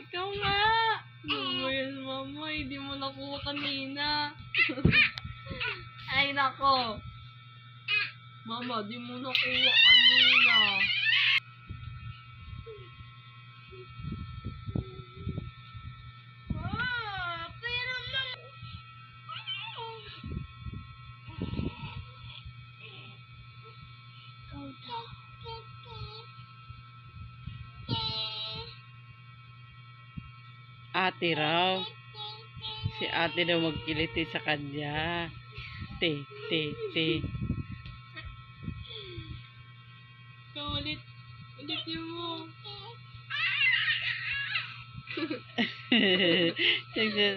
ikaw nga. Mama yan, mama. Hindi mo nakuha kanina. Ay, nako. Mama, di mo nakuha kanina. Pero Ate raw. Si ate daw magkiliti sa kanya. Te. Ikaw ulit. Ulitin mo.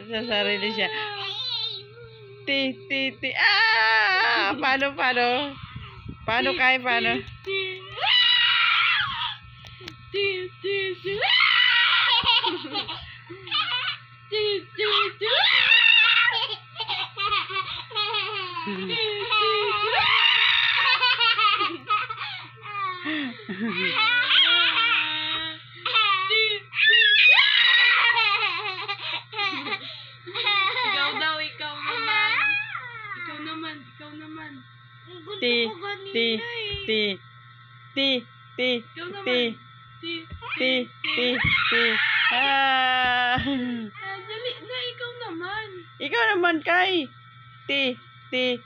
Sa sarili siya. Te. Ah! Paano? Paano kaya? Paano? Ikaw daw, ikaw naman. Ikaw naman. Te. Ikaw naman. Ah! Dali na, ikaw naman. Ikaw naman kay. Te. Ti.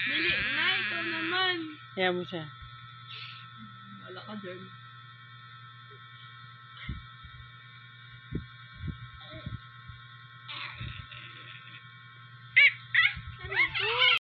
Dali na, ikaw naman. Kaya mo siya. Wala ka dyan.